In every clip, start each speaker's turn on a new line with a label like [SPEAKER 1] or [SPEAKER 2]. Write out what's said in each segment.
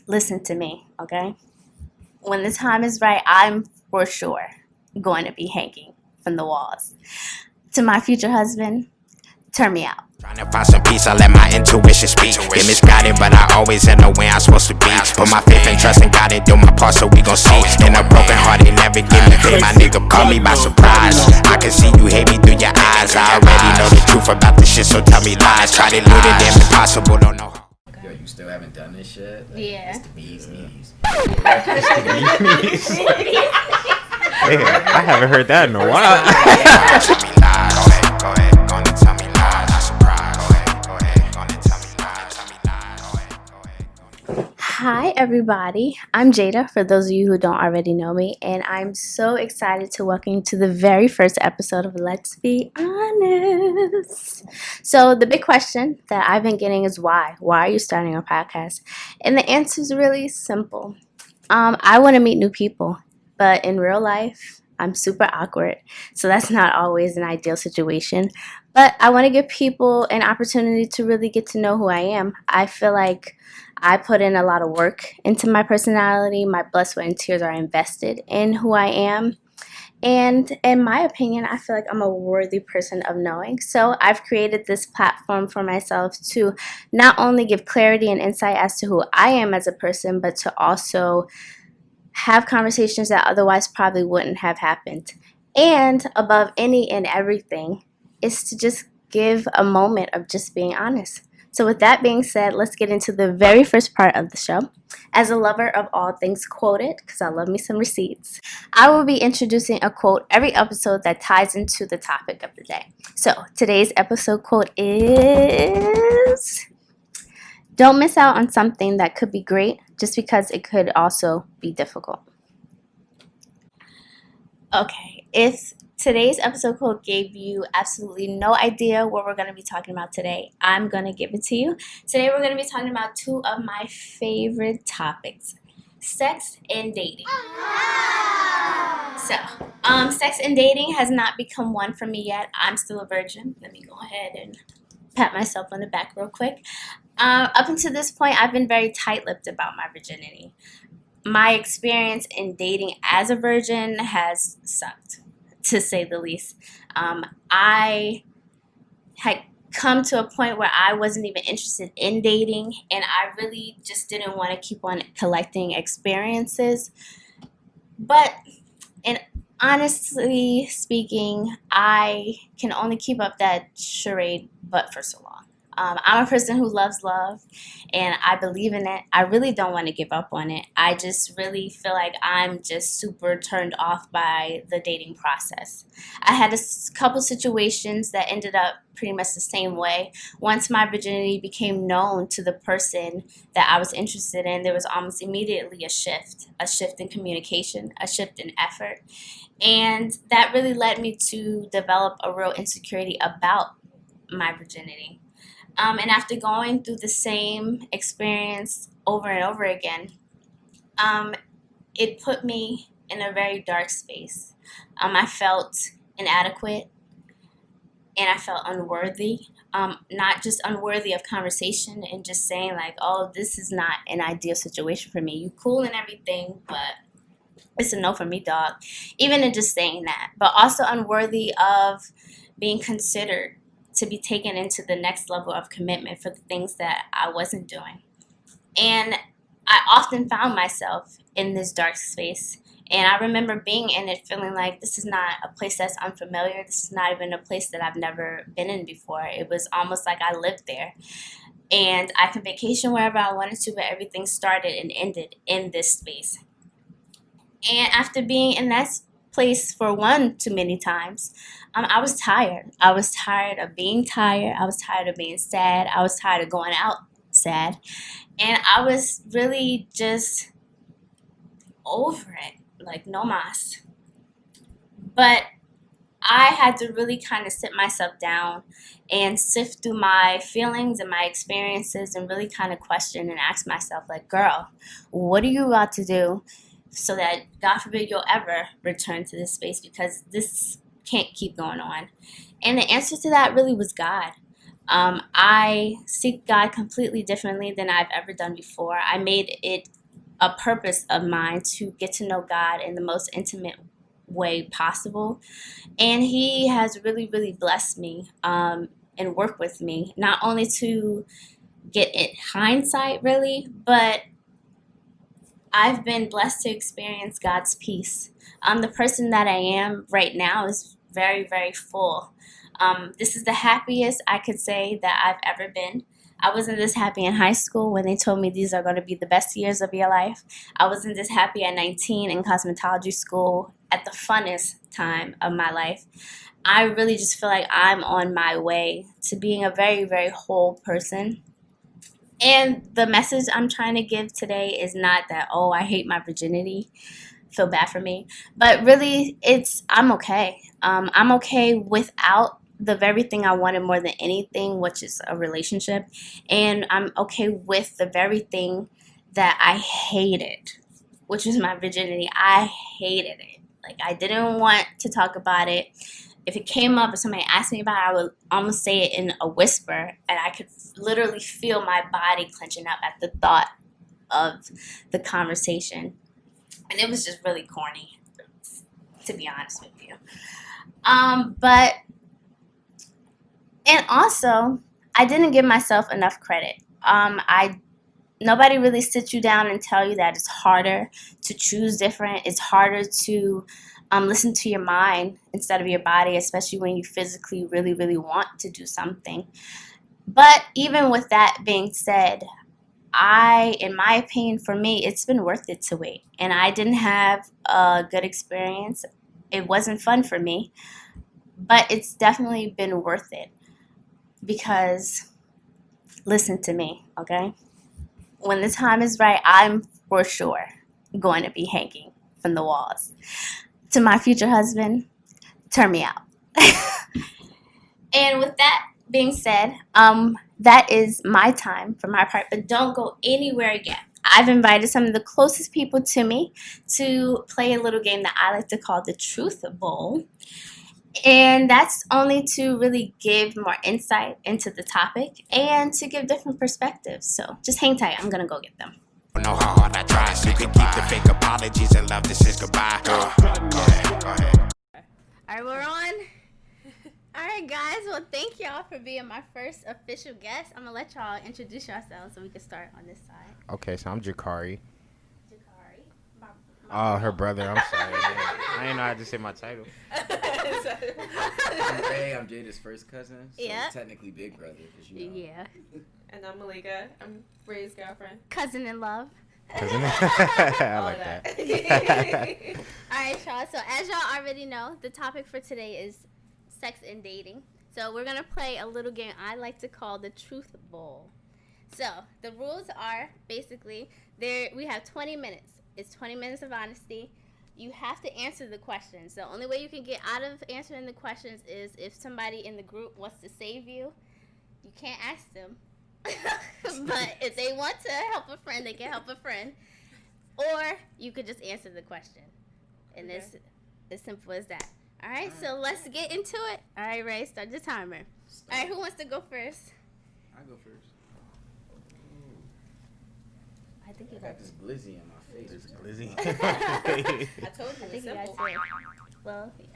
[SPEAKER 1] listen to me, okay? When the time is right, I'm for sure going to be hanging from the walls. To my future husband, turn me out.
[SPEAKER 2] Trying to find some peace, I let my intuition speak. Get misguided, but I always end up where I'm supposed to be. Put my faith and trust in God and do my part, so we gon' see. In a broken heart, it never give me pain. My nigga caught me by surprise. I can see you hate me through your eyes. I already know the truth about this shit, so tell me lies. Try to do the damn impossible, don't know how.
[SPEAKER 3] Yo, you still haven't done this shit?
[SPEAKER 1] Yeah.
[SPEAKER 3] It's the bees knees.
[SPEAKER 4] Yeah, I haven't heard that in a while.
[SPEAKER 2] Tell me lies. Go ahead, gonna tell me lies. Not surprised. Go ahead, gonna tell me lies. Tell me lies.
[SPEAKER 1] Hi, everybody. I'm Jada, for those of you who don't already know me, and I'm so excited to welcome you to the very first episode of Let's Be Honest. So, the big question that I've been getting is why? Why are you starting a podcast? And the answer is really simple. I want to meet new people, but in real life, I'm super awkward, so that's not always an ideal situation. But I want to give people an opportunity to really get to know who I am. I feel like I put in a lot of work into my personality. My blood, sweat, and tears are invested in who I am. And in my opinion, I feel like I'm a worthy person of knowing. So I've created this platform for myself to not only give clarity and insight as to who I am as a person, but to also have conversations that otherwise probably wouldn't have happened. And above any and everything is to just give a moment of just being honest. So with that being said, let's get into the very first part of the show. As a lover of all things quoted, because I love me some receipts, I will be introducing a quote every episode that ties into the topic of the day. So today's episode quote is: don't miss out on something that could be great just because it could also be difficult. Okay, if today's episode quote gave you absolutely no idea what we're going to be talking about today, I'm going to give it to you. Today we're going to be talking about two of my favorite topics: sex and dating. So, sex and dating has not become one for me yet. I'm still a virgin. Let me go ahead and pat myself on the back real quick. Up until this point, I've been very tight-lipped about my virginity. My experience in dating as a virgin has sucked, to say the least. I had come to a point where I wasn't even interested in dating, and I really just didn't want to keep on collecting experiences. But, and honestly speaking, I can only keep up that charade but for so long. I'm a person who loves love, and I believe in it. I really don't want to give up on it. I just really feel like I'm just super turned off by the dating process. I had a couple situations that ended up pretty much the same way. Once my virginity became known to the person that I was interested in, there was almost immediately a shift in communication, a shift in effort. And that really led me to develop a real insecurity about my virginity. And after going through the same experience over and over again, it put me in a very dark space. I felt inadequate, and I felt unworthy. Not just unworthy of conversation and just saying like, oh, this is not an ideal situation for me. You cool and everything, but it's a no for me, dog. Even in just saying that, but also unworthy of being considered to be taken into the next level of commitment for the things that I wasn't doing. And I often found myself in this dark space. And I remember being in it feeling like this is not a place that's unfamiliar. This is not even a place that I've never been in before. It was almost like I lived there. And I could vacation wherever I wanted to, but everything started and ended in this space. And after being in that place for one too many times, I was tired. I was tired of being tired. I was tired of being sad. I was tired of going out sad. And I was really just over it, like no mas. But I had to really kind of sit myself down and sift through my feelings and my experiences and really kind of question and ask myself, like, girl, what are you about to do so that, God forbid, you'll ever return to this space, because this can't keep going on? And the answer to that really was God. I seek God completely differently than I've ever done before. I made it a purpose of mine to get to know God in the most intimate way possible. And He has really, really blessed me and worked with me, not only to get it hindsight, really, but I've been blessed to experience God's peace. The person that I am right now is very, very full. This is the happiest I could say that I've ever been. I wasn't this happy in high school when they told me these are going to be the best years of your life. I wasn't this happy at 19 in cosmetology school at the funnest time of my life. I really just feel like I'm on my way to being a very, very whole person. And the message I'm trying to give today is not that, oh, I hate my virginity, feel bad for me. But really, I'm okay. I'm okay without the very thing I wanted more than anything, which is a relationship. And I'm okay with the very thing that I hated, which was my virginity. I hated it. Like, I didn't want to talk about it. If it came up, if somebody asked me about it, I would almost say it in a whisper, and I could literally feel my body clenching up at the thought of the conversation. And it was just really corny, to be honest with you. But, and also, I didn't give myself enough credit. Nobody really sits you down and tell you that it's harder to choose different. It's harder to listen to your mind instead of your body, especially when you physically really, really want to do something. But even with that being said, in my opinion, for me, it's been worth it to wait. And I didn't have a good experience. It wasn't fun for me, but it's definitely been worth it because, listen to me, okay? When the time is right, I'm for sure going to be hanging from the walls. To my future husband, turn me out. And with that being said, that is my time for my part, but don't go anywhere yet. I've invited some of the closest people to me to play a little game that I like to call the Truth Bowl. And that's only to really give more insight into the topic and to give different perspectives. So just hang tight. I'm going to go get them.
[SPEAKER 2] Know how hard I try, so you can keep the fake apologies and love. This is goodbye. Go ahead.
[SPEAKER 1] All right, we're on. All right, guys. Well, thank y'all for being my first official guest. I'm going to let y'all introduce yourselves so we can start on this side.
[SPEAKER 4] Okay, so I'm Jakari.
[SPEAKER 1] Jakari.
[SPEAKER 4] Oh, her brother. I'm sorry. I didn't know I had to say my title.
[SPEAKER 3] I'm Ray. I'm Jada's first cousin. So
[SPEAKER 1] Yeah.
[SPEAKER 3] technically big brother. 'Cause you know.
[SPEAKER 1] Yeah.
[SPEAKER 5] And I'm Malika. I'm Ray's girlfriend.
[SPEAKER 1] Cousin in love.
[SPEAKER 4] I like that.
[SPEAKER 1] All right, y'all. So as y'all already know, the topic for today is sex and dating. So we're going to play a little game I like to call the Truth Bowl. So the rules are basically we have 20 minutes. It's 20 minutes of honesty. You have to answer the questions. The only way you can get out of answering the questions is if somebody in the group wants to save you. You can't ask them. But if they want to help a friend, they can help a friend. Or you could just answer the question. And it's as simple as that. All right, so let's get into it. All right, Ray, start the timer. All right, who wants to go first?
[SPEAKER 3] I go first.
[SPEAKER 1] I think you
[SPEAKER 3] I
[SPEAKER 1] got
[SPEAKER 3] got this glizzy in my face.
[SPEAKER 4] This glizzy.
[SPEAKER 5] I told you
[SPEAKER 1] I think
[SPEAKER 5] it's
[SPEAKER 1] you got
[SPEAKER 5] simple.
[SPEAKER 1] it. Well, yeah.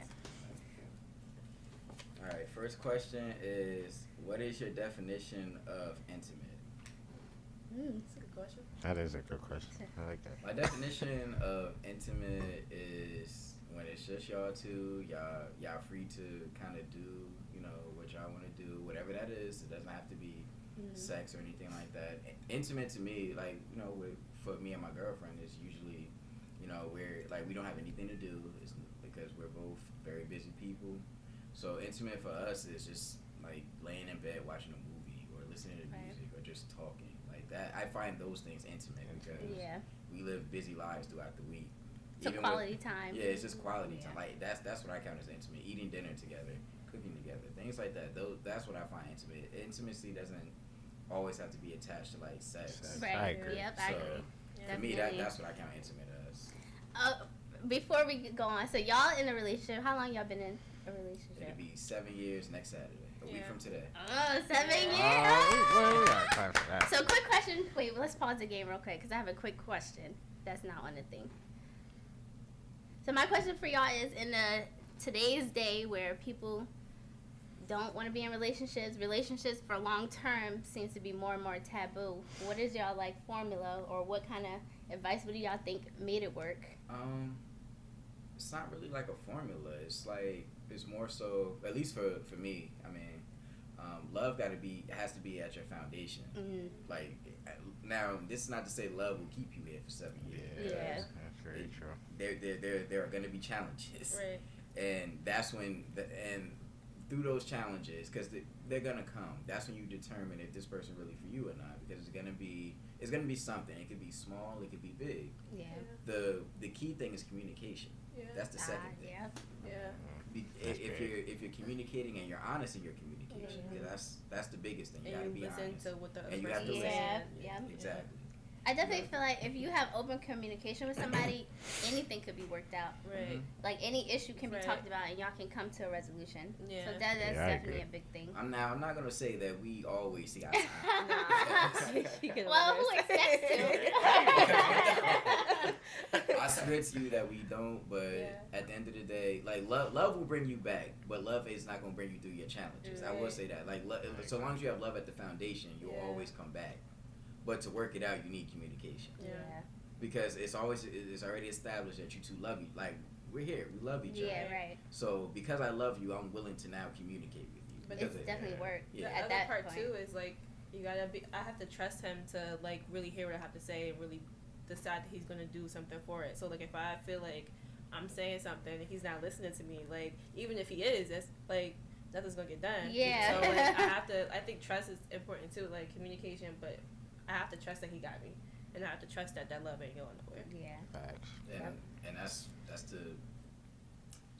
[SPEAKER 3] All right. First question is, what is your definition of intimate?
[SPEAKER 5] That's a good question.
[SPEAKER 4] That is a good question. I like that.
[SPEAKER 3] My definition of intimate is when it's just y'all two, y'all free to kind of do, what y'all want to do, whatever that is. It doesn't have to be sex or anything like that. Intimate to me, for me and my girlfriend, is usually, we don't have anything to do. It's because we're both very busy people. So intimate for us is just like laying in bed watching a movie or listening to music or just talking like that. I find those things intimate because we live busy lives throughout the week.
[SPEAKER 1] So quality time.
[SPEAKER 3] Yeah, it's just quality time. Like that's what I count as intimate. Eating dinner together, cooking together, things like that. That's what I find intimate. Intimacy doesn't always have to be attached to like sex.
[SPEAKER 1] Right.
[SPEAKER 4] I agree.
[SPEAKER 1] Yep, I agree.
[SPEAKER 3] For me, that's what I count intimate as.
[SPEAKER 1] Before we go on, so y'all in a relationship, how long y'all been in a relationship?
[SPEAKER 3] It'll be 7 years next Saturday. A week from today.
[SPEAKER 1] Oh, 7 years.
[SPEAKER 4] Well, we gotta clap for that.
[SPEAKER 1] So, quick question. Wait, let's pause the game real quick because I have a quick question that's not on the thing. So, my question for y'all is in today's day where people don't want to be in relationships for long term seems to be more and more taboo. What is y'all like formula or what kind of advice would y'all think made it work?
[SPEAKER 3] It's not really like a formula. It's like it's more so, at least for me. I mean, love has to be at your foundation.
[SPEAKER 1] Mm-hmm.
[SPEAKER 3] Like now, this is not to say love will keep you here for 7 years.
[SPEAKER 1] Yeah.
[SPEAKER 4] That's very true.
[SPEAKER 3] There are going to be challenges,
[SPEAKER 5] Right.
[SPEAKER 3] and that's when through those challenges, because they're gonna come. That's when you determine if this person really for you or not. Because it's gonna be something. It could be small. It could be big.
[SPEAKER 1] Yeah.
[SPEAKER 3] The key thing is communication.
[SPEAKER 5] Yeah.
[SPEAKER 3] That's the second thing.
[SPEAKER 1] Yeah.
[SPEAKER 5] Yeah.
[SPEAKER 3] If you're communicating and you're honest in your communication,
[SPEAKER 5] Mhm.
[SPEAKER 3] yeah, that's the biggest thing. You gotta
[SPEAKER 5] And
[SPEAKER 3] be
[SPEAKER 5] you listen
[SPEAKER 3] honest.
[SPEAKER 5] to what the other
[SPEAKER 3] And you
[SPEAKER 5] person
[SPEAKER 3] have to
[SPEAKER 5] is
[SPEAKER 3] listen.
[SPEAKER 5] saying.
[SPEAKER 1] Yeah.
[SPEAKER 3] Exactly.
[SPEAKER 1] I definitely feel like if you have open communication with somebody, anything could be worked out.
[SPEAKER 5] Right.
[SPEAKER 1] Like any issue can be
[SPEAKER 5] Right.
[SPEAKER 1] talked about and y'all can come to a resolution.
[SPEAKER 5] Yeah.
[SPEAKER 1] So that's
[SPEAKER 4] Yeah, I
[SPEAKER 1] definitely
[SPEAKER 4] agree.
[SPEAKER 1] a big thing.
[SPEAKER 3] I'm not gonna say that we always see eye to eye.
[SPEAKER 5] You can
[SPEAKER 1] Well, who
[SPEAKER 5] always-
[SPEAKER 1] expects to?
[SPEAKER 3] I swear to you that we don't, but
[SPEAKER 5] Yeah.
[SPEAKER 3] at the end of the day, like love will bring you back, but love is not gonna bring you through your challenges. I will
[SPEAKER 5] Right.
[SPEAKER 3] say that. Like so long as you have love at the foundation, you'll
[SPEAKER 5] Yeah.
[SPEAKER 3] always come back. But to work it out, you need communication.
[SPEAKER 5] Yeah.
[SPEAKER 3] Because it's already established that you two love you. Like we're here, we love each
[SPEAKER 1] Yeah,
[SPEAKER 3] other.
[SPEAKER 1] right.
[SPEAKER 3] So because I love you, I'm willing to now communicate with you.
[SPEAKER 5] But
[SPEAKER 3] Because
[SPEAKER 1] It's
[SPEAKER 3] it-
[SPEAKER 1] definitely work
[SPEAKER 3] Yeah.
[SPEAKER 5] The
[SPEAKER 1] at
[SPEAKER 5] other
[SPEAKER 1] that
[SPEAKER 5] part
[SPEAKER 1] point.
[SPEAKER 5] too is like you gotta be. I have to trust him to like really hear what I have to say and really decide that he's gonna do something for it. So like if I feel like I'm saying something and he's not listening to me, like even if he is, that's like nothing's gonna get done.
[SPEAKER 1] Yeah.
[SPEAKER 5] So like I have to. I think trust is important too, like communication. But I have to trust that he got me, and I have to trust that love ain't going nowhere.
[SPEAKER 1] Yeah.
[SPEAKER 4] Facts.
[SPEAKER 3] and that's the.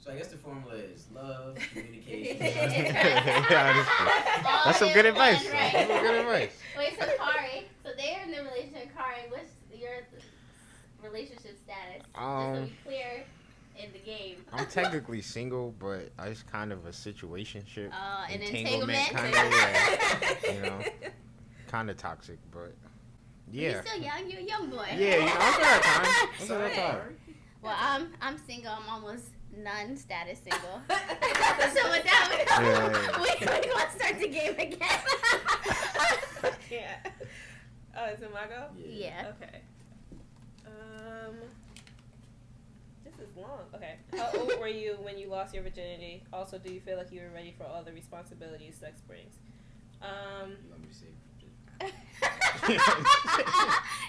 [SPEAKER 3] So I guess the formula is love, communication.
[SPEAKER 4] Yeah, that's some good advice.
[SPEAKER 1] Right.
[SPEAKER 4] That's some good advice.
[SPEAKER 1] Wait, so Kari, so they're in the relationship. Kari, what's your relationship status? Just so we clear in the game.
[SPEAKER 4] I'm technically single, but it's kind of a situationship.
[SPEAKER 1] An
[SPEAKER 4] Entanglement,
[SPEAKER 1] entanglement.
[SPEAKER 4] kinda, yeah. You know, kind of toxic, but yeah.
[SPEAKER 1] You're still young. You're a young boy.
[SPEAKER 4] Yeah, you know, I still have time. I still have
[SPEAKER 3] Sorry.
[SPEAKER 4] time.
[SPEAKER 1] Well, I'm single. I'm almost non-status single. So with that,
[SPEAKER 4] Yeah.
[SPEAKER 1] we gonna start the game again.
[SPEAKER 5] Yeah. Oh, is it my go?
[SPEAKER 1] Yeah.
[SPEAKER 5] Okay. This is long. Okay. How old were you when you lost your virginity? Also, do you feel like you were ready for all the responsibilities sex brings?
[SPEAKER 3] You want me to say?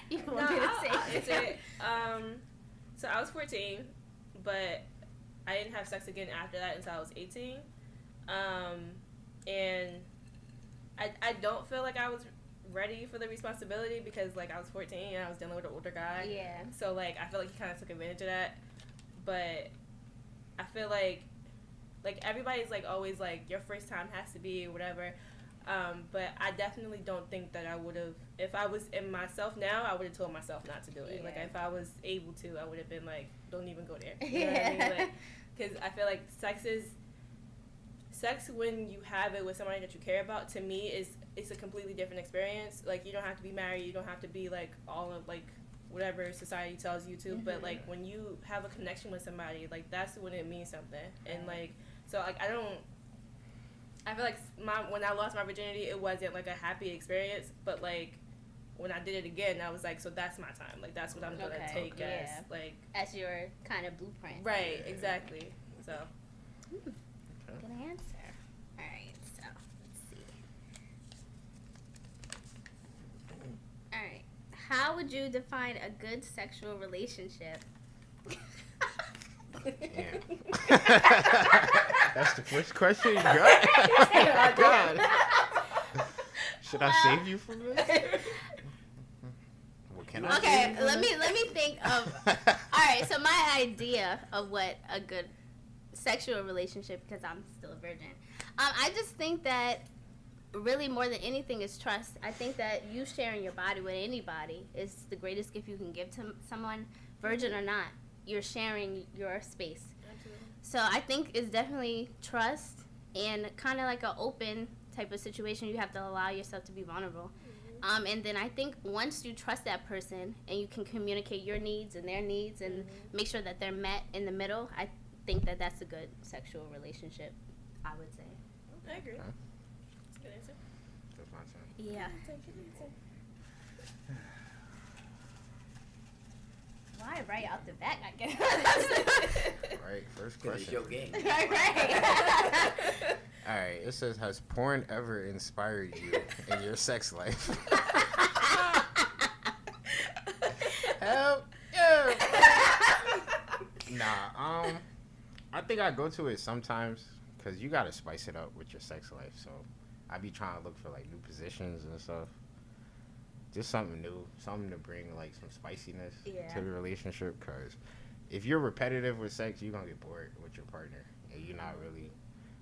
[SPEAKER 1] You want me to say?
[SPEAKER 5] It's a, so I was 14, but I didn't have sex again after that until I was 18. And I don't feel like I was ready for the responsibility because like I was 14 and I was dealing with an older guy.
[SPEAKER 1] Yeah.
[SPEAKER 5] So like I feel like he kind of took advantage of that. But I feel like everybody's like always like your first time has to be whatever. But I definitely don't think that I would have, if I was in myself now, I would have told myself not to do it.
[SPEAKER 1] Yeah.
[SPEAKER 5] Like if I was able to, I would have been like, don't even go there. You know what I mean? Like, because I feel like sex when you have it with somebody that you care about, to me it's a completely different experience. Like you don't have to be married, you don't have to be like all of like whatever society tells you to, but like when you have a connection with somebody, like that's when it means something. And like so like I feel like when I lost my virginity, it wasn't like a happy experience, but like when I did it again, I was like, so that's my time. Like that's what I'm gonna take as like
[SPEAKER 1] as your kind of blueprint.
[SPEAKER 5] right, exactly. So
[SPEAKER 1] Good answer. All right, so let's see. All right, how would you define a good sexual relationship?
[SPEAKER 4] That's the first question you got? God. Should I save you from this? What can I
[SPEAKER 1] Okay,
[SPEAKER 4] do?
[SPEAKER 1] let me think of. All right, so my idea of what a good sexual relationship, because I'm still a virgin, I just think that really more than anything is trust. I think that you sharing your body with anybody is the greatest gift you can give to someone, virgin or not. You're sharing your space.
[SPEAKER 5] absolutely.
[SPEAKER 1] So I think it's definitely trust and kind of like an open type of situation, you have to allow yourself to be vulnerable. And then I think once you trust that person and you can communicate your needs and their needs and make sure that they're met in the middle, I think that that's a good sexual relationship, I would say.
[SPEAKER 5] I agree.
[SPEAKER 4] Okay.
[SPEAKER 5] That's a good answer.
[SPEAKER 4] That's my turn.
[SPEAKER 1] Yeah. Why right out the back? I guess.
[SPEAKER 4] Right, first
[SPEAKER 3] Because it's
[SPEAKER 4] question.
[SPEAKER 3] your game.
[SPEAKER 1] right.
[SPEAKER 4] All right, it says, has porn ever inspired you in your sex life? Hell yeah. Nah, I think I go to it sometimes because you gotta spice it up with your sex life. So I be trying to look for like new positions and stuff. Just something new, something to bring like some spiciness to the relationship. Because if you're repetitive with sex, you're gonna get bored with your partner, and you're not really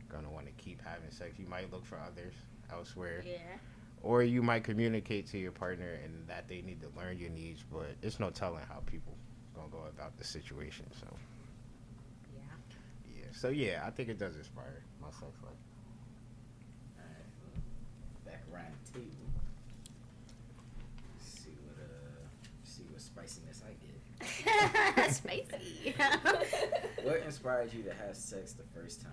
[SPEAKER 4] gonna want to keep having sex. You might look for others elsewhere.
[SPEAKER 1] Yeah.
[SPEAKER 4] Or you might communicate to your partner and that they need to learn your needs, but it's no telling how people gonna go about the situation. So yeah. So yeah, I think it does inspire my sex life.
[SPEAKER 3] Alright, back around the table. See what spiciness I get.
[SPEAKER 1] Spicy.
[SPEAKER 3] What inspired you to have sex the first time?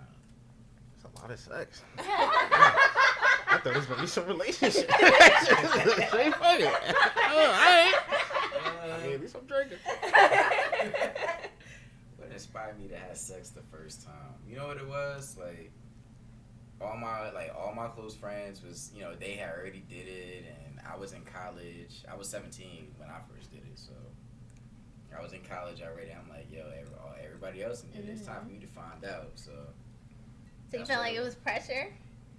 [SPEAKER 4] It's a lot of sex. I thought it was gonna be some relationship. Straight fuck it. Oh, alright. I mean, at least I'm drinking.
[SPEAKER 3] What inspired me to have sex the first time? You know what it was? Like all my close friends was, you know, they had already did it, and I was in college. I was 17 when I first did it, so I was in college already. I'm like, yo, everybody else did it. It's time for me to find out. So
[SPEAKER 1] you felt like it was pressure?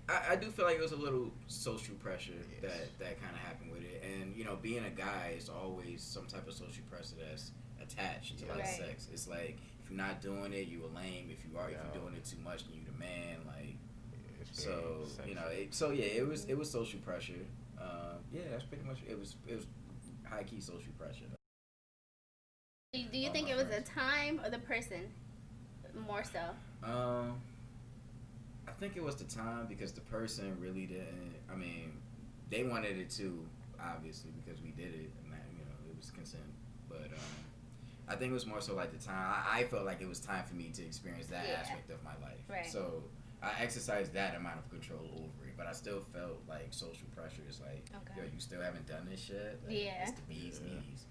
[SPEAKER 3] I do feel like it was a little social pressure that kind of happened with it, and you know, being a guy is always some type of social pressure that's attached to like sex. It's like if you're not doing it, you a lame. If you are, if you're doing it too much, then you the man. Like, so you know, it was social pressure. That's pretty much it was high key social pressure.
[SPEAKER 1] Do you think it was the time or the person more so?
[SPEAKER 3] I think it was the time because the person really didn't. I mean, they wanted it too, obviously, because we did it, and that, you know, it was consent. But I think it was more so like the time. I felt like it was time for me to experience that aspect of my life.
[SPEAKER 1] Right.
[SPEAKER 3] So I exercised that amount of control over it, but I still felt like social pressure is like, yo, you still haven't done this shit. Like, it's the bee's knees.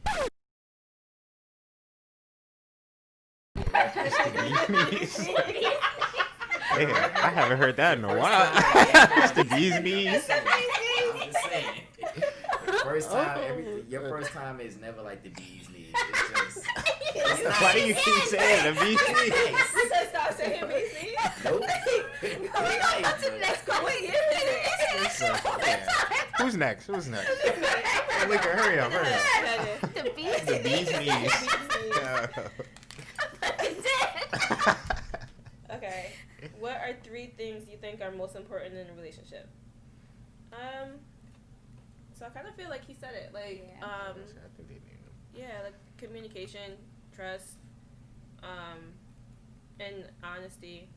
[SPEAKER 4] Yeah, I haven't heard that in a while. It's the bee's knees.
[SPEAKER 3] I'm just saying. First time, your first time is never like the bee's knees. It's just.
[SPEAKER 4] Why do you keep saying the bee's knees?
[SPEAKER 5] I said stop saying bee's knees.
[SPEAKER 3] Nope.
[SPEAKER 1] We're going on to the next question.
[SPEAKER 4] Who's next? Liquor, hurry up.
[SPEAKER 1] The bees.
[SPEAKER 4] The bee's knees.
[SPEAKER 5] Okay. What are 3 things you think are most important in a relationship? So I kind of feel like he said it. Like, like communication, trust, and honesty.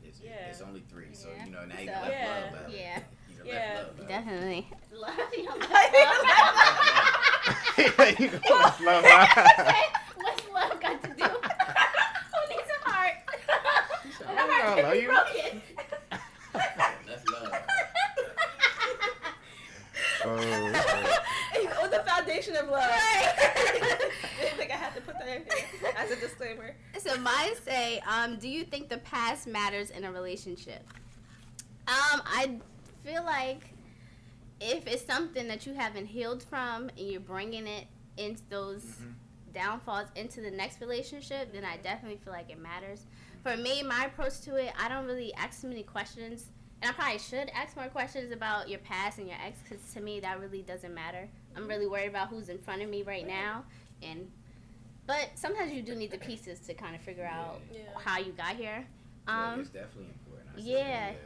[SPEAKER 3] It's only 3, so you know now you
[SPEAKER 1] So,
[SPEAKER 3] left love out.
[SPEAKER 1] Yeah.
[SPEAKER 3] You left love out.
[SPEAKER 1] Definitely. What's love got to do? Who needs a heart?
[SPEAKER 4] I love you.
[SPEAKER 1] Broken.
[SPEAKER 3] Left love.
[SPEAKER 5] With the foundation of love. I didn't think I had to put that in here as a disclaimer.
[SPEAKER 1] So mine say, do you think the past matters in a relationship? I feel like if it's something that you haven't healed from and you're bringing it into those downfalls into the next relationship, then I definitely feel like it matters. For me, my approach to it, I don't really ask too many questions. And I probably should ask more questions about your past and your ex, because to me, that really doesn't matter. I'm really worried about who's in front of me right now. But sometimes you do need the pieces to kind of figure out how you got here.
[SPEAKER 3] It's definitely important.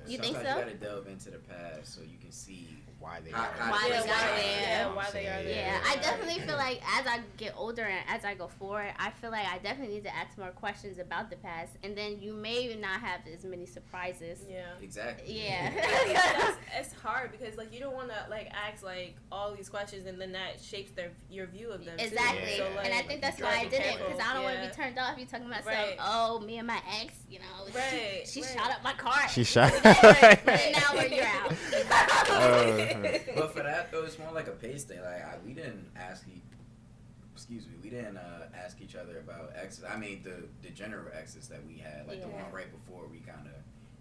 [SPEAKER 1] You think so?
[SPEAKER 3] Sometimes you gotta delve into the past so you can see
[SPEAKER 4] why they
[SPEAKER 3] How-
[SPEAKER 4] are.
[SPEAKER 3] how-
[SPEAKER 1] Why they
[SPEAKER 3] Yeah,
[SPEAKER 1] got
[SPEAKER 3] why-
[SPEAKER 1] there.
[SPEAKER 5] Yeah, why they are there.
[SPEAKER 1] Yeah, I definitely feel like as I get older and as I go forward, I feel like I definitely need to ask more questions about the past, and then you may not have as many surprises.
[SPEAKER 5] Yeah.
[SPEAKER 3] Exactly.
[SPEAKER 1] Yeah.
[SPEAKER 5] It's hard because like you don't want to like ask like all these questions and then that shapes your view of them. too.
[SPEAKER 1] Exactly,
[SPEAKER 4] Yeah.
[SPEAKER 5] So, like,
[SPEAKER 1] and I think that's
[SPEAKER 5] you
[SPEAKER 1] why I
[SPEAKER 5] gotta be
[SPEAKER 1] did it because I don't want to
[SPEAKER 5] careful.
[SPEAKER 1] be turned off. You talking about
[SPEAKER 5] Right.
[SPEAKER 1] oh, me and my ex, you know,
[SPEAKER 5] Right,
[SPEAKER 1] she
[SPEAKER 5] right.
[SPEAKER 1] shot up my car.
[SPEAKER 4] She shot.
[SPEAKER 1] Right. And now you're out.
[SPEAKER 3] But for that though, it's more like a pace thing. Like we didn't ask we didn't ask each other about exes. I mean the general exes that we had, like the
[SPEAKER 1] Yeah.
[SPEAKER 3] one right before we kind of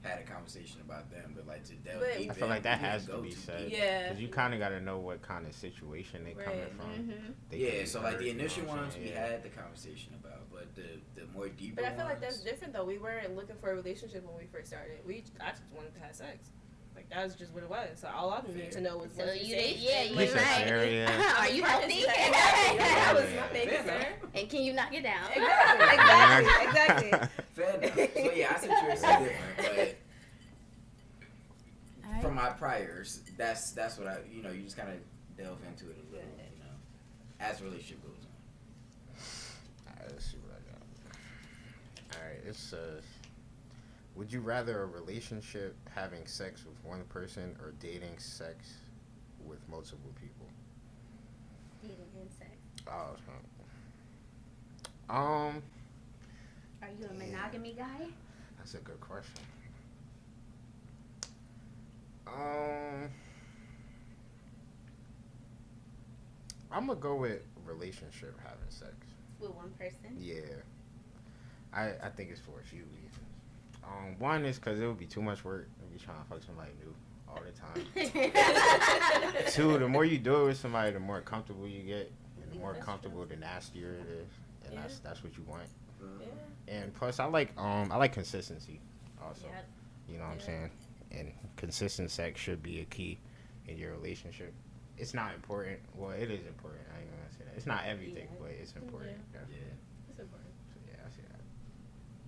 [SPEAKER 3] had a conversation about them, but like to delve
[SPEAKER 5] But-
[SPEAKER 3] deep
[SPEAKER 4] I feel
[SPEAKER 3] in,
[SPEAKER 4] like that
[SPEAKER 3] we didn't
[SPEAKER 4] has to
[SPEAKER 3] go
[SPEAKER 4] be
[SPEAKER 3] too
[SPEAKER 4] said.
[SPEAKER 3] deep.
[SPEAKER 5] Yeah.
[SPEAKER 4] Because you kind of got to know what kind of situation they coming
[SPEAKER 5] Right.
[SPEAKER 4] from.
[SPEAKER 1] Mm-hmm.
[SPEAKER 4] They could
[SPEAKER 3] Yeah,
[SPEAKER 4] be
[SPEAKER 3] so like
[SPEAKER 4] hurt,
[SPEAKER 3] the
[SPEAKER 4] you know
[SPEAKER 3] initial
[SPEAKER 4] what I'm
[SPEAKER 3] ones
[SPEAKER 4] saying?
[SPEAKER 3] we
[SPEAKER 4] Yeah.
[SPEAKER 3] had the conversation about, but the more deeper
[SPEAKER 5] But I feel like that's
[SPEAKER 3] ones,
[SPEAKER 5] different though. We weren't looking for a relationship when we first started. I just wanted to have sex. Like that was just what it was. So all I needed to know was
[SPEAKER 1] So
[SPEAKER 5] was
[SPEAKER 1] you
[SPEAKER 5] he
[SPEAKER 1] did,
[SPEAKER 5] safe?
[SPEAKER 1] yeah,
[SPEAKER 5] And,
[SPEAKER 1] you
[SPEAKER 5] like,
[SPEAKER 4] He's
[SPEAKER 1] right.
[SPEAKER 4] area.
[SPEAKER 1] Are you healthy?
[SPEAKER 5] That was
[SPEAKER 4] Yeah.
[SPEAKER 5] my main concern.
[SPEAKER 1] And can you knock it down?
[SPEAKER 5] Exactly.
[SPEAKER 3] fair enough. So yeah, our situation is different, but
[SPEAKER 1] Alright.
[SPEAKER 3] from my priors, that's what I you just kind of delve into it a little, as the relationship goes on.
[SPEAKER 4] Alright, let's see what I got. Alright, it says, would you rather a relationship having sex with one person or dating sex with multiple people?
[SPEAKER 1] Dating and sex.
[SPEAKER 4] Oh,
[SPEAKER 1] Are you a monogamy guy?
[SPEAKER 4] that's a good question. I'm gonna go with relationship having sex.
[SPEAKER 1] With one person?
[SPEAKER 4] Yeah, I think it's for a few reasons. One is because it would be too much work to be trying to fuck somebody new all the time. Two, the more you do it with somebody, the more comfortable you get, and the more
[SPEAKER 5] That's
[SPEAKER 4] comfortable, the nastier it is, and
[SPEAKER 5] Yeah.
[SPEAKER 4] that's what you want.
[SPEAKER 5] Yeah.
[SPEAKER 4] And plus, I like consistency, also.
[SPEAKER 1] Yep.
[SPEAKER 4] You know what I'm
[SPEAKER 5] Yeah.
[SPEAKER 4] saying? And consistent sex should be a key in your relationship. It's not important. Well, it is important. I ain't gonna say that. It's not everything,
[SPEAKER 1] Yeah.
[SPEAKER 4] but it's important.
[SPEAKER 5] Yeah.
[SPEAKER 4] Yeah.
[SPEAKER 3] Yeah.
[SPEAKER 5] It's important.
[SPEAKER 4] So, yeah, I see that.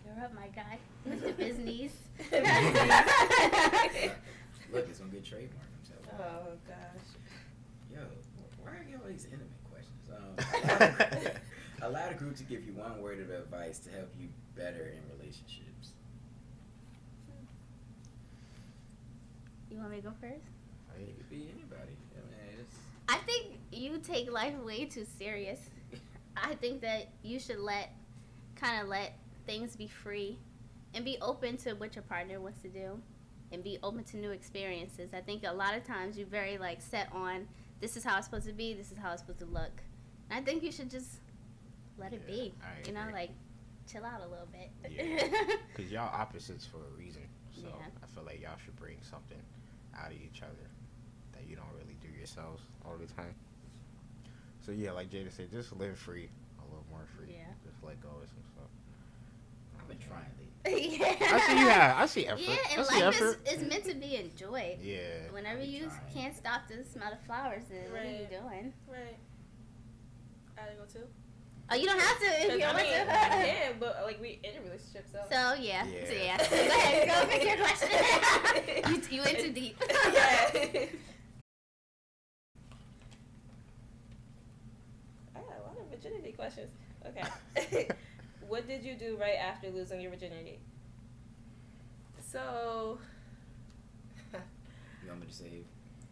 [SPEAKER 1] You're up, my guy. Mr. Business.
[SPEAKER 3] Look, it's gonna get trademarked himself.
[SPEAKER 5] Oh gosh.
[SPEAKER 3] Yo, why are you all these intimate questions? Allow the group to give you one word of advice to help you better in relationships.
[SPEAKER 1] You want me to go first?
[SPEAKER 3] It could be anybody. I mean, it's
[SPEAKER 1] I think you take life way too serious. I think that you should let things be free and be open to what your partner wants to do and be open to new experiences. I think a lot of times you're very set on this is how it's supposed to be, this is how it's supposed to look. And I think you should just let it be.
[SPEAKER 4] I
[SPEAKER 1] You know,
[SPEAKER 4] agree.
[SPEAKER 1] chill out a little bit.
[SPEAKER 4] Yeah. Because y'all opposites for a reason. So
[SPEAKER 1] Yeah.
[SPEAKER 4] I feel like y'all should bring something out of each other that you don't really do yourselves all the time. So yeah, like Jada said, just live free, a little more free.
[SPEAKER 1] Yeah.
[SPEAKER 4] Just let go of some stuff.
[SPEAKER 3] I've been trying lately.
[SPEAKER 1] Yeah.
[SPEAKER 4] I see you have. I see effort.
[SPEAKER 1] Yeah,
[SPEAKER 4] I
[SPEAKER 1] and
[SPEAKER 4] see
[SPEAKER 1] life
[SPEAKER 4] effort.
[SPEAKER 1] is meant to be enjoyed.
[SPEAKER 4] Yeah.
[SPEAKER 1] Whenever
[SPEAKER 3] I'm
[SPEAKER 1] you
[SPEAKER 3] trying.
[SPEAKER 1] can't stop to smell the flowers, then what are you
[SPEAKER 5] Right.
[SPEAKER 1] doing?
[SPEAKER 5] Right. I gotta go too.
[SPEAKER 1] Oh, you don't have to if you don't
[SPEAKER 5] I
[SPEAKER 1] want
[SPEAKER 5] mean,
[SPEAKER 1] to.
[SPEAKER 5] I can, but like we in a relationship, so.
[SPEAKER 1] So yeah.
[SPEAKER 4] Yeah.
[SPEAKER 1] So yeah. Go ahead, go pick your question. you went too deep.
[SPEAKER 5] Yeah. I got a lot of virginity questions. Okay. What did you do right after losing your virginity? So.
[SPEAKER 3] You want me to save?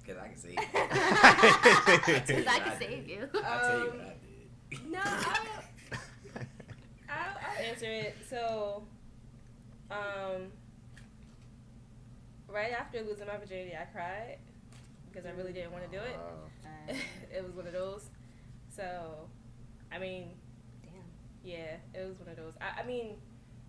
[SPEAKER 3] Because I can save.
[SPEAKER 1] Because I can save you.
[SPEAKER 3] I'll tell you what I did.
[SPEAKER 5] No, I'll answer it. So, right after losing my virginity, I cried because I really didn't want to do it. It was one of those. So, I mean,
[SPEAKER 1] Damn.
[SPEAKER 5] yeah, it was one of those. I mean,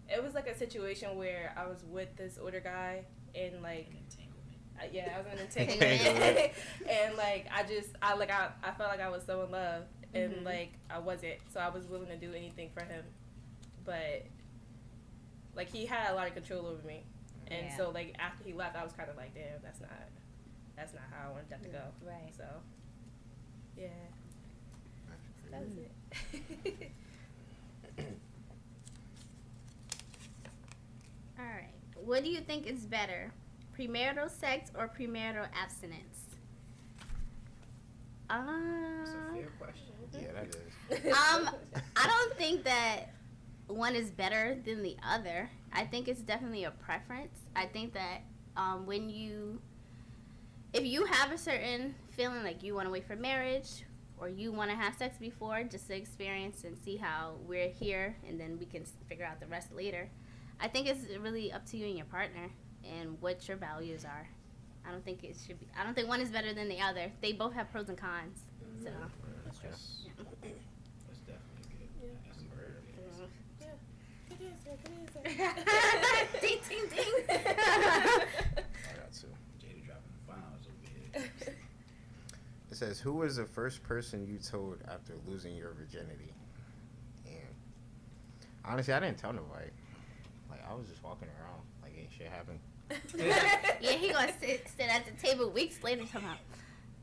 [SPEAKER 5] it was like a situation where I was with this older guy and like,
[SPEAKER 3] An entanglement.
[SPEAKER 5] yeah, I was in an entanglement, and like I felt like I was so in love, and
[SPEAKER 1] Mhm.
[SPEAKER 5] like I wasn't, so I was willing to do anything for him, but like he had a lot of control over me, and
[SPEAKER 1] Yeah.
[SPEAKER 5] so like after he left, I was kind of like, damn, that's not how I wanted that to go.
[SPEAKER 1] Right.
[SPEAKER 5] So, yeah, that was it.
[SPEAKER 1] All right. What do you think is better, premarital sex or premarital abstinence?
[SPEAKER 3] It's a fair question.
[SPEAKER 4] Yeah, that is.
[SPEAKER 1] I don't think that one is better than the other. I think it's definitely a preference. I think that if you have a certain feeling like you want to wait for marriage or you want to have sex before just to experience and see how we're here and then we can figure out the rest later, I think it's really up to you and your partner and what your values are. I don't think one is better than the other. They both have pros and cons. So
[SPEAKER 3] That's definitely good. That's some very good.
[SPEAKER 5] Good answer.
[SPEAKER 1] ding ding ding.
[SPEAKER 4] I got two.
[SPEAKER 3] Jada dropping the finals over here.
[SPEAKER 4] It says, who was the first person you told after losing your virginity? And honestly, I didn't tell nobody. Like, I was just walking around like ain't shit happened.
[SPEAKER 1] Yeah, he gonna sit at the table weeks later talking about,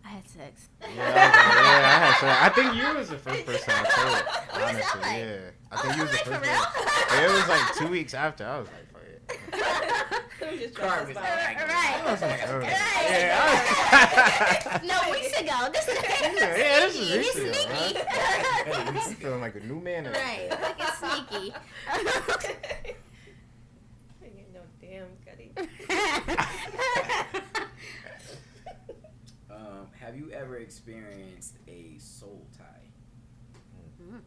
[SPEAKER 1] I had sex.
[SPEAKER 4] Yeah, I had sex. I think you was the first person I told.
[SPEAKER 1] What was that
[SPEAKER 4] Honestly,
[SPEAKER 1] like?
[SPEAKER 4] yeah. I think you was the
[SPEAKER 1] Like,
[SPEAKER 4] first
[SPEAKER 1] for real?
[SPEAKER 4] person. Yeah, it was like 2 weeks after. I was like, fuck it.
[SPEAKER 5] Just
[SPEAKER 3] Car
[SPEAKER 5] drop
[SPEAKER 3] was
[SPEAKER 5] this
[SPEAKER 3] like,
[SPEAKER 5] bomb.
[SPEAKER 1] Right.
[SPEAKER 4] I was like, oh.
[SPEAKER 1] Right.
[SPEAKER 4] Yeah,
[SPEAKER 1] No, weeks ago. This is
[SPEAKER 4] Yeah, this is
[SPEAKER 1] sneaky. He's
[SPEAKER 4] recent,
[SPEAKER 1] sneaky.
[SPEAKER 4] I'm feeling like a new man.
[SPEAKER 1] Right. Like it's sneaky.
[SPEAKER 5] Ain't no damn Cuddy.
[SPEAKER 3] Have you ever experienced a soul tie?
[SPEAKER 1] Mhm.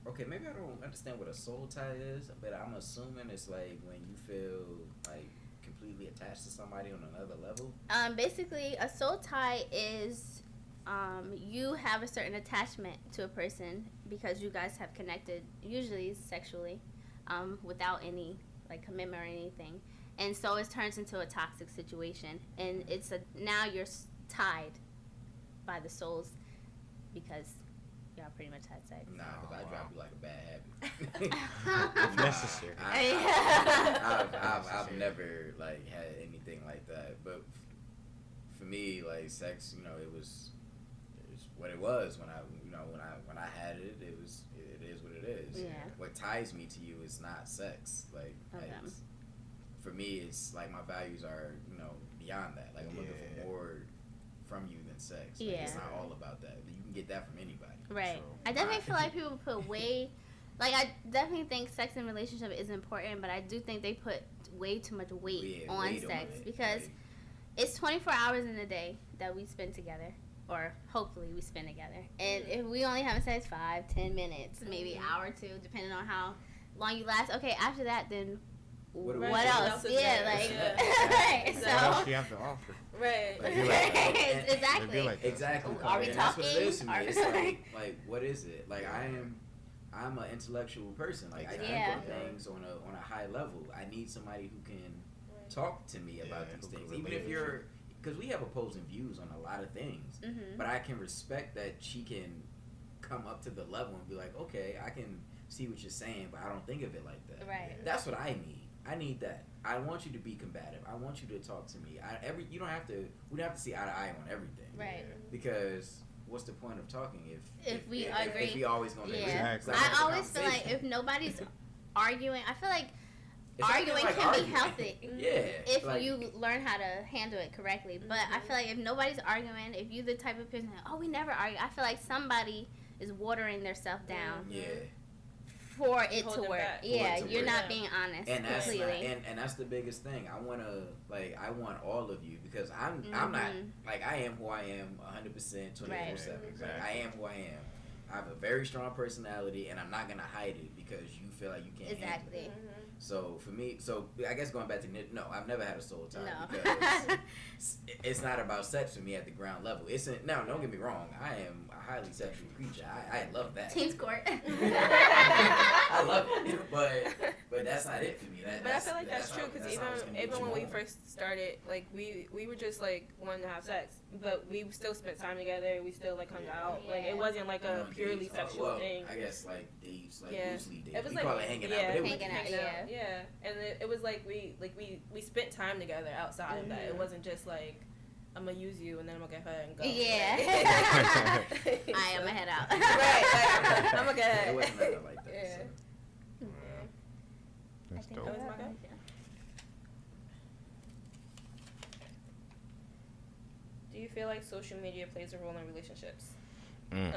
[SPEAKER 3] Okay, maybe I don't understand what a soul tie is, but I'm assuming it's like when you feel like completely attached to somebody on another level.
[SPEAKER 1] Basically, a soul tie is you have a certain attachment to a person because you guys have connected, usually sexually, without any like commitment or anything, and so it turns into a toxic situation, and now you're tied by the souls because y'all pretty much had sex.
[SPEAKER 3] Nah, because I drop you like a bad habit.
[SPEAKER 4] If necessary.
[SPEAKER 3] I've never like had anything like that, but for me, like sex, it was what it was when I had it. It is what it is.
[SPEAKER 1] Yeah.
[SPEAKER 3] What ties me to you is not sex. Like,
[SPEAKER 1] Okay.
[SPEAKER 3] for me, it's like my values are beyond that. Like I'm looking for more from you than sex. Like, it's
[SPEAKER 1] Yeah.
[SPEAKER 3] not all about that. You can get that from anybody.
[SPEAKER 1] Right.
[SPEAKER 4] So,
[SPEAKER 1] I definitely feel like people put I definitely think sex and relationship is important, but I do think they put way too much weight on
[SPEAKER 3] weight
[SPEAKER 1] sex
[SPEAKER 3] it.
[SPEAKER 1] because
[SPEAKER 3] Like,
[SPEAKER 1] it's 24 hours in a day that we spend together, or hopefully we spend together. And if we only have sex 5-10 minutes, maybe an hour or two, depending on how long you last. Okay, after that, then
[SPEAKER 3] What
[SPEAKER 1] what,
[SPEAKER 3] What
[SPEAKER 1] else?
[SPEAKER 5] else is
[SPEAKER 1] Yeah,
[SPEAKER 5] there?
[SPEAKER 1] like
[SPEAKER 5] Yeah.
[SPEAKER 1] right.
[SPEAKER 4] What
[SPEAKER 1] So
[SPEAKER 4] else do you have to offer?
[SPEAKER 5] Right.
[SPEAKER 3] Like, you're like, and-
[SPEAKER 1] exactly.
[SPEAKER 4] It'd be like that.
[SPEAKER 3] Exactly.
[SPEAKER 1] Are we
[SPEAKER 3] And that's what it is to me.
[SPEAKER 1] talking?
[SPEAKER 3] It's like what is it? Like I'm an intellectual person. Like I think
[SPEAKER 1] Yeah.
[SPEAKER 3] of things on a high level. I need somebody who can talk to me about
[SPEAKER 4] Yeah,
[SPEAKER 3] these
[SPEAKER 4] who can
[SPEAKER 3] things. Even
[SPEAKER 4] relate
[SPEAKER 3] if
[SPEAKER 4] with
[SPEAKER 3] because we have opposing views on a lot of things,
[SPEAKER 1] Mhm.
[SPEAKER 3] but I can respect that she can come up to the level and be like, okay, I can see what you're saying, but I don't think of it like that.
[SPEAKER 1] Right.
[SPEAKER 3] That's what I need. I need that. I want you to be combative. I want you to talk to me. We don't have to see eye to eye on everything.
[SPEAKER 1] Right.
[SPEAKER 3] Because what's the point of talking
[SPEAKER 1] If we
[SPEAKER 3] if
[SPEAKER 1] agree.
[SPEAKER 3] we always gonna agree?
[SPEAKER 1] Yeah.
[SPEAKER 3] It's not
[SPEAKER 1] I
[SPEAKER 3] a
[SPEAKER 1] always feel like
[SPEAKER 3] conversation.
[SPEAKER 1] if nobody's arguing, I feel like
[SPEAKER 3] It's not even
[SPEAKER 1] arguing
[SPEAKER 3] like
[SPEAKER 1] can
[SPEAKER 3] arguing.
[SPEAKER 1] be healthy.
[SPEAKER 3] Yeah.
[SPEAKER 1] If
[SPEAKER 3] like,
[SPEAKER 1] you learn how to handle it correctly. But I feel like if nobody's arguing, if you're the type of person, we never argue, I feel like somebody is watering their self down
[SPEAKER 3] yeah.
[SPEAKER 1] for it
[SPEAKER 5] Hold
[SPEAKER 1] to
[SPEAKER 5] it
[SPEAKER 1] work.
[SPEAKER 5] back.
[SPEAKER 3] For
[SPEAKER 1] Yeah,
[SPEAKER 3] it to
[SPEAKER 1] you're
[SPEAKER 3] work.
[SPEAKER 1] not being honest
[SPEAKER 3] And that's not,
[SPEAKER 1] completely.
[SPEAKER 3] and that's the biggest thing. I want all of you because I'm not
[SPEAKER 1] Mhm.
[SPEAKER 3] like I am who I am 100% 24/7.
[SPEAKER 4] Right.
[SPEAKER 3] Like, I am who I am. I have a very strong personality, and I'm not gonna hide it because you feel like you can't. handle it.
[SPEAKER 1] Exactly.
[SPEAKER 3] So for me, I guess going back to no, I've never had a soul tie
[SPEAKER 1] No.
[SPEAKER 3] because it's not about sex for me at the ground level. Now, don't get me wrong, I am a highly sexual creature. I love that.
[SPEAKER 1] Team sport.
[SPEAKER 3] I love it, but that's not it for me.
[SPEAKER 5] But I feel like that's true because
[SPEAKER 3] that's how it's gonna
[SPEAKER 5] even
[SPEAKER 3] get you
[SPEAKER 5] when we
[SPEAKER 3] home.
[SPEAKER 5] first started, like we were just like wanting to have sex, but we still spent time together. We still like hung out. Like
[SPEAKER 1] Yeah.
[SPEAKER 5] it wasn't like a
[SPEAKER 3] On
[SPEAKER 5] purely
[SPEAKER 3] dates,
[SPEAKER 5] sexual
[SPEAKER 3] well,
[SPEAKER 5] thing.
[SPEAKER 3] I guess like dates, like
[SPEAKER 5] Yeah.
[SPEAKER 3] loosely dates.
[SPEAKER 5] It was
[SPEAKER 3] We
[SPEAKER 5] like
[SPEAKER 3] call it hanging out,
[SPEAKER 5] yeah,
[SPEAKER 3] but it was
[SPEAKER 1] Hanging out,
[SPEAKER 5] hanging yeah. And it was like we spent time together outside of that. It wasn't just like I'm gonna use you and then I'm gonna get her and go.
[SPEAKER 1] Yeah.
[SPEAKER 5] Like-
[SPEAKER 1] I am a head out.
[SPEAKER 5] Right. Like, I'm gonna get.
[SPEAKER 3] It wasn't nothing like that.
[SPEAKER 5] Yeah.
[SPEAKER 3] So.
[SPEAKER 4] That's
[SPEAKER 1] I think
[SPEAKER 4] dope.
[SPEAKER 1] that was
[SPEAKER 5] Oh,
[SPEAKER 1] my
[SPEAKER 5] it's my
[SPEAKER 1] go.
[SPEAKER 5] Do you feel like social media plays a role in relationships?
[SPEAKER 4] Mm.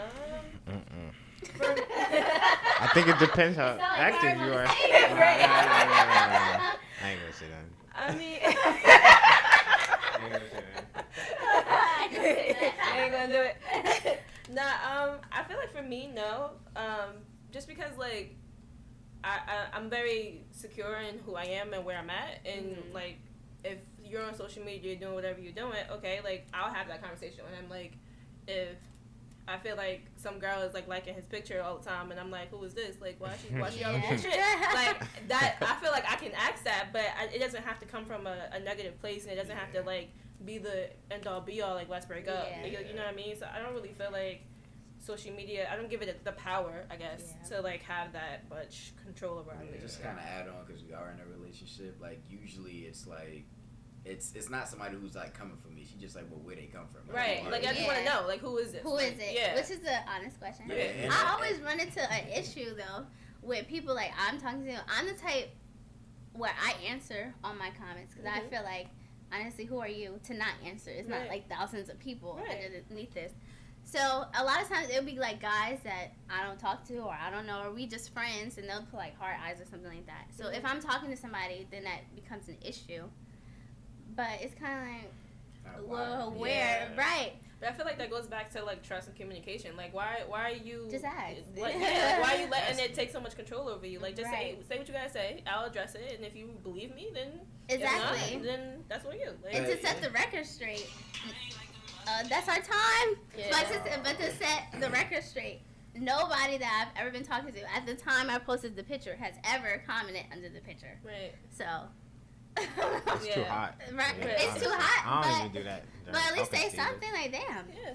[SPEAKER 5] For
[SPEAKER 4] I think it depends how active you are.
[SPEAKER 5] Right.
[SPEAKER 4] I ain't gonna say that.
[SPEAKER 5] I mean,
[SPEAKER 4] I ain't gonna say that.
[SPEAKER 5] I ain't gonna do it. Nah, I feel like for me, no. Just because like I'm very secure in who I am and where I'm at, and like if you're on social media doing whatever you're doing, okay, like I'll have that conversation with him. Like if I feel like some girl is like liking his picture all the time, and I'm like, who is this? Like, why she all over shit? Like that, I feel like I can ask that, but it doesn't have to come from a negative place, and it doesn't have to like be the end all be all. Like, let's break up.
[SPEAKER 1] Yeah.
[SPEAKER 5] You know what I mean? So I don't really feel like social media. I don't give it the power, I guess, to like have that much control over our
[SPEAKER 3] Yeah, just
[SPEAKER 5] relationship.
[SPEAKER 3] kind of add on because we are in a relationship. Like usually, it's like it's not somebody who's like coming for me. She just like, well, where they come from.
[SPEAKER 5] Right. Like I just want to know, like, who is this?
[SPEAKER 1] Who
[SPEAKER 5] like,
[SPEAKER 1] is it?
[SPEAKER 5] Yeah.
[SPEAKER 1] Which is an honest question.
[SPEAKER 3] Yeah.
[SPEAKER 1] I always run into an issue though with people like I'm talking to. I'm the type where I answer on my comments because I feel like honestly, who are you to not answer? It's not like thousands of people underneath this. So a lot of times it'll be like guys that I don't talk to or I don't know or we just friends and they'll put like heart eyes or something like that. So if I'm talking to somebody, then that becomes an issue. But it's kind of like, well, where, right?
[SPEAKER 5] But I feel like that goes back to like trust and communication. Like why are you
[SPEAKER 1] Just ask.
[SPEAKER 5] Like, why are you letting it take so much control over you? Like just say what you gotta say. I'll address it, and if you believe me, then
[SPEAKER 1] exactly.
[SPEAKER 5] If not, then that's what you. Like,
[SPEAKER 1] And to set the record straight, that's our time.
[SPEAKER 5] Yeah.
[SPEAKER 1] But to set the record straight, nobody that I've ever been talking to at the time I posted the picture has ever commented under the picture.
[SPEAKER 5] Right.
[SPEAKER 1] So.
[SPEAKER 4] It's too hot.
[SPEAKER 1] Right.
[SPEAKER 4] Yeah,
[SPEAKER 1] It's
[SPEAKER 4] honestly.
[SPEAKER 1] too hot.
[SPEAKER 4] I don't
[SPEAKER 1] but,
[SPEAKER 4] even do that.
[SPEAKER 1] But at least say
[SPEAKER 4] Talking to you.
[SPEAKER 1] something like, damn.
[SPEAKER 5] Yeah.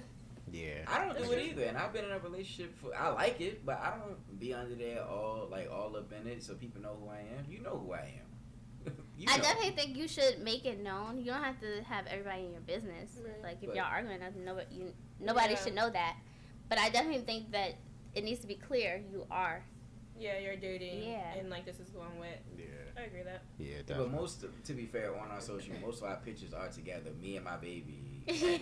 [SPEAKER 4] Yeah.
[SPEAKER 3] I don't do it either, and I've been in a relationship for. I like it, but I don't be under there all up in it, so people know who I am. You know who I am.
[SPEAKER 1] I definitely think you should make it known. You don't have to have everybody in your business.
[SPEAKER 5] Right.
[SPEAKER 1] Like if y'all arguing, nobody should know that. But I definitely think that it needs to be clear you are.
[SPEAKER 5] Yeah, you're dating.
[SPEAKER 1] Yeah.
[SPEAKER 5] And like this is who I'm with.
[SPEAKER 4] Yeah.
[SPEAKER 5] I agree with that.
[SPEAKER 4] Yeah,
[SPEAKER 3] Yeah,
[SPEAKER 4] definitely.
[SPEAKER 3] but to be fair, on our social, most of our pictures are together. Me and my baby.
[SPEAKER 1] Yeah.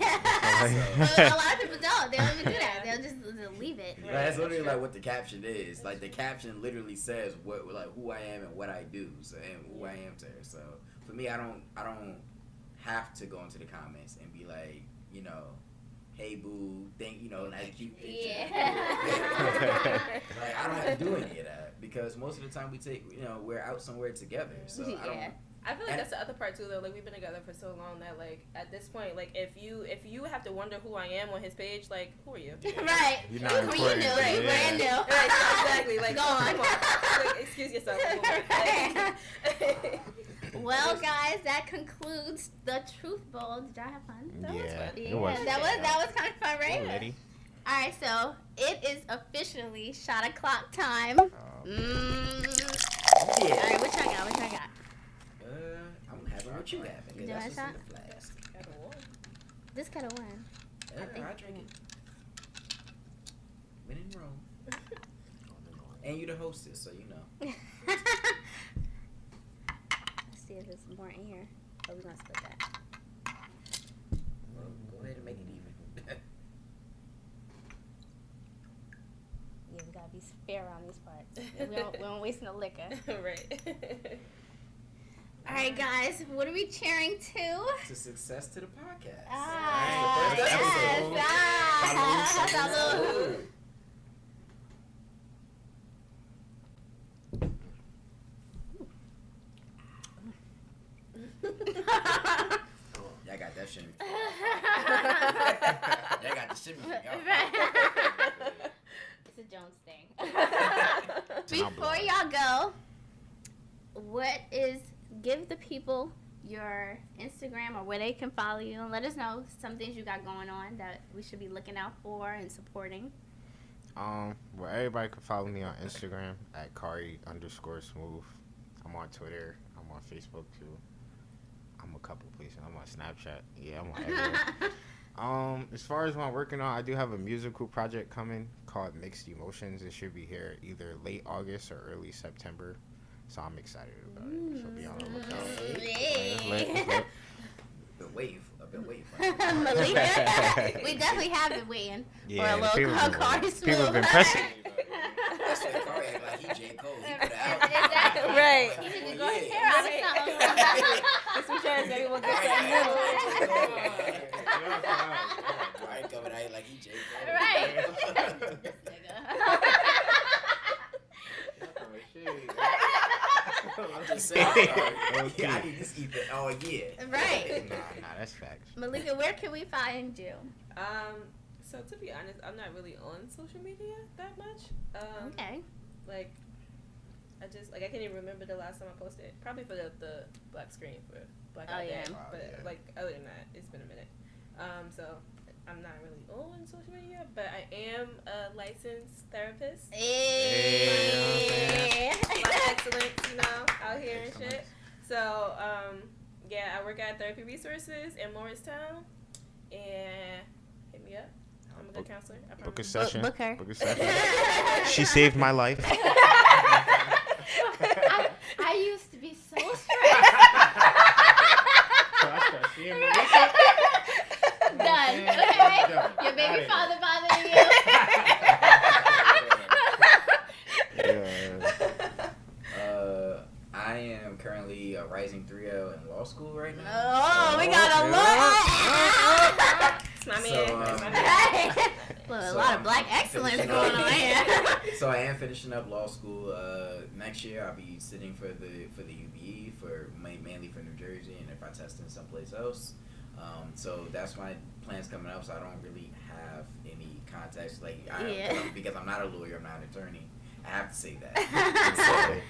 [SPEAKER 3] So-
[SPEAKER 1] But a lot of people don't. They don't even do that. They'll just leave it.
[SPEAKER 3] Like, that's literally like what the caption is. Like the caption literally says what like who I am and what I do, so and who I am to her. So for me, I don't have to go into the comments and be like, you know, hey boo, nice cute picture.
[SPEAKER 1] Yeah.
[SPEAKER 3] Like I don't have to do any of that because most of the time we're out somewhere together. So I don't.
[SPEAKER 1] Yeah.
[SPEAKER 5] I feel like that's the other part too, though. Like we've been together for so long that, like, at this point, like, if you have to wonder who I am on his page, like, who are you?
[SPEAKER 1] Right.
[SPEAKER 4] You're not
[SPEAKER 1] Who you
[SPEAKER 4] important.
[SPEAKER 1] knew,
[SPEAKER 4] Yeah.
[SPEAKER 1] brand new.
[SPEAKER 5] Right, exactly. Like,
[SPEAKER 1] Go on.
[SPEAKER 5] come on. Like, excuse yourself.
[SPEAKER 1] Well, guys, that concludes the Truth Bowl. Did y'all have fun?
[SPEAKER 5] That was
[SPEAKER 4] Yeah,
[SPEAKER 5] fun.
[SPEAKER 4] it was.
[SPEAKER 1] That was kind of fun, right?
[SPEAKER 4] Hey, lady.
[SPEAKER 1] All right, so it is officially shot o'clock time.
[SPEAKER 4] Oh.
[SPEAKER 1] All right, what y'all got?
[SPEAKER 3] I'm having what you having. 'Cause
[SPEAKER 1] You
[SPEAKER 3] that's
[SPEAKER 1] doing
[SPEAKER 3] what's in the flask.
[SPEAKER 1] This could have won.
[SPEAKER 3] I drink it. When in Rome. And you the hostess, so you know.
[SPEAKER 1] Let's see if there's more in here. Oh, we're gonna split that.
[SPEAKER 3] Well, go ahead and make it even.
[SPEAKER 1] Yeah, we gotta be fair on these parts. We don't waste no liquor.
[SPEAKER 5] Right.
[SPEAKER 1] All right, guys, what are we cheering to?
[SPEAKER 3] To success to the podcast.
[SPEAKER 1] Ah,
[SPEAKER 3] That's the first
[SPEAKER 1] yes.
[SPEAKER 3] episode.
[SPEAKER 1] Salud.
[SPEAKER 3] Salud. Y'all got that shimmy. Y'all got the shimmy.
[SPEAKER 1] It's a Jones thing. Before y'all go, give the people your Instagram or where they can follow you and let us know some things you got going on that we should be looking out for and supporting.
[SPEAKER 4] Well, everybody can follow me on Instagram at Kari_Smooth. I'm on Twitter. I'm on Facebook too. I'm a couple places. I'm on Snapchat. Yeah, I'm on everywhere. As far as what I'm working on, I do have a musical project coming called Mixed Emotions. It should be here either late August or early September. So I'm excited about it. So be on the lookout.
[SPEAKER 1] Yay.
[SPEAKER 3] Been waiting been waiting for it.
[SPEAKER 1] Malika, we definitely have been waiting for a little
[SPEAKER 4] people
[SPEAKER 1] Cardi smooth.
[SPEAKER 4] people have been pressing.
[SPEAKER 3] That's why Cardi act like he J. Cole. He put out.
[SPEAKER 1] Exactly.
[SPEAKER 5] Right.
[SPEAKER 1] He need to grow his hair out or something.
[SPEAKER 5] That's what you're saying. We'll get that
[SPEAKER 3] Right, coming out like he J. Cole.
[SPEAKER 1] Right.
[SPEAKER 3] I'm just saying. Yeah, I need this ether all year.
[SPEAKER 1] Right.
[SPEAKER 4] Nah, that's facts.
[SPEAKER 1] Malika, where can we find you?
[SPEAKER 5] So to be honest, I'm not really on social media that much.
[SPEAKER 1] Okay.
[SPEAKER 5] Like, I can't even remember the last time I posted. Probably for the black screen for Black
[SPEAKER 1] Oh,
[SPEAKER 5] Out
[SPEAKER 1] yeah.
[SPEAKER 5] Day.
[SPEAKER 4] Wow,
[SPEAKER 5] But
[SPEAKER 4] yeah.
[SPEAKER 5] like other than that, it's been a minute. So I'm not really on social media, but I am a licensed therapist.
[SPEAKER 1] Hey.
[SPEAKER 5] Black excellence, out here and shit. So yeah, I work at Therapy Resources in Morristown, and hit me up. I'm a good counselor. I
[SPEAKER 4] Book a
[SPEAKER 5] promise.
[SPEAKER 4] session.
[SPEAKER 1] Book her.
[SPEAKER 4] Book a session. She saved my life.
[SPEAKER 1] I used to be so stressed. Done. Okay. Your baby father bothering you.
[SPEAKER 3] I am currently a rising 3L in law school right now.
[SPEAKER 1] Oh, we got a lot.
[SPEAKER 5] It's my man.
[SPEAKER 3] So,
[SPEAKER 5] It's my man.
[SPEAKER 1] Look, a
[SPEAKER 3] So
[SPEAKER 1] lot
[SPEAKER 3] I'm
[SPEAKER 1] of black excellence
[SPEAKER 3] finishing
[SPEAKER 1] going
[SPEAKER 3] up-
[SPEAKER 1] on here.
[SPEAKER 3] So I am finishing up law school. Next year I'll be sitting for the UBE mainly for New Jersey, and if I test in someplace else. So that's my plans coming up. So I don't really have any contacts because I'm not a lawyer, I'm not an attorney. I have to say that.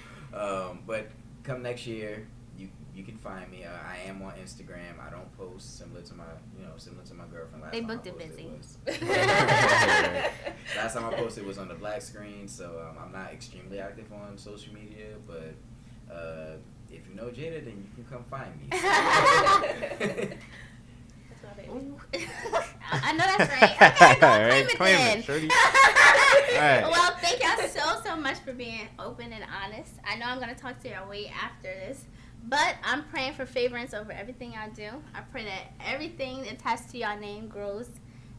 [SPEAKER 3] But come next year, you can find me. I am on Instagram. I don't post similar to my girlfriend.
[SPEAKER 1] They
[SPEAKER 3] Last time I
[SPEAKER 1] booked it
[SPEAKER 3] posted
[SPEAKER 1] busy.
[SPEAKER 3] Last time I posted was on the black screen, so I'm not extremely active on social media. But if you know Jada, then you can come find me.
[SPEAKER 5] That's my baby.
[SPEAKER 1] Ooh. I know that's right. Okay, go
[SPEAKER 4] All right,
[SPEAKER 1] claim it then.
[SPEAKER 4] shorty. Right.
[SPEAKER 1] Well, thank y'all so much for being open and honest. I know I'm going to talk to y'all way after this, but I'm praying for favorance over everything I do. I pray that everything attached to y'all name grows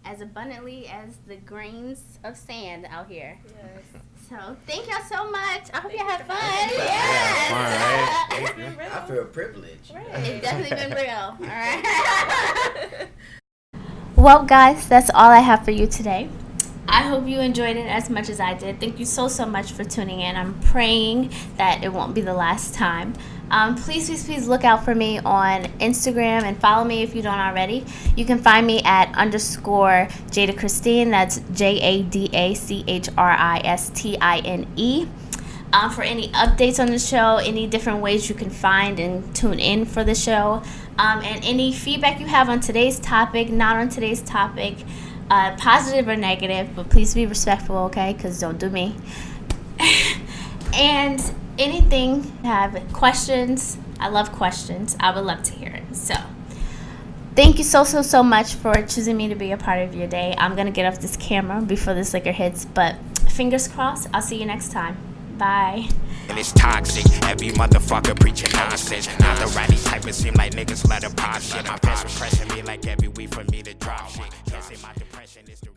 [SPEAKER 1] as abundantly as the grains of sand out here.
[SPEAKER 5] Yes.
[SPEAKER 1] So, thank y'all so much. I hope y'all had fun.
[SPEAKER 3] Yeah,
[SPEAKER 1] Yes.
[SPEAKER 5] It's been real.
[SPEAKER 3] I feel privileged.
[SPEAKER 5] Right.
[SPEAKER 1] It's definitely been real. All right. Well, guys, that's all I have for you today. I hope you enjoyed it as much as I did. Thank you so much for tuning in. I'm praying that it won't be the last time. Please look out for me on Instagram and follow me if you don't already. You can find me at _ Jada Christine. That's JADACHRISTINE. For any updates on the show, any different ways you can find and tune in for the show, and any feedback you have on today's topic, not on today's topic, positive or negative, but please be respectful, okay? Because don't do me. And anything, have questions, I love questions. I would love to hear it. So, thank you so much for choosing me to be a part of your day. I'm going to get off this camera before this liquor hits, but fingers crossed. I'll see you next time. Bye.
[SPEAKER 2] And it's toxic, every motherfucker preaching nonsense. Not the righty type, it seem like niggas let her pop shit. My best impression be like every week for me to drop shit. Can't say my depression is the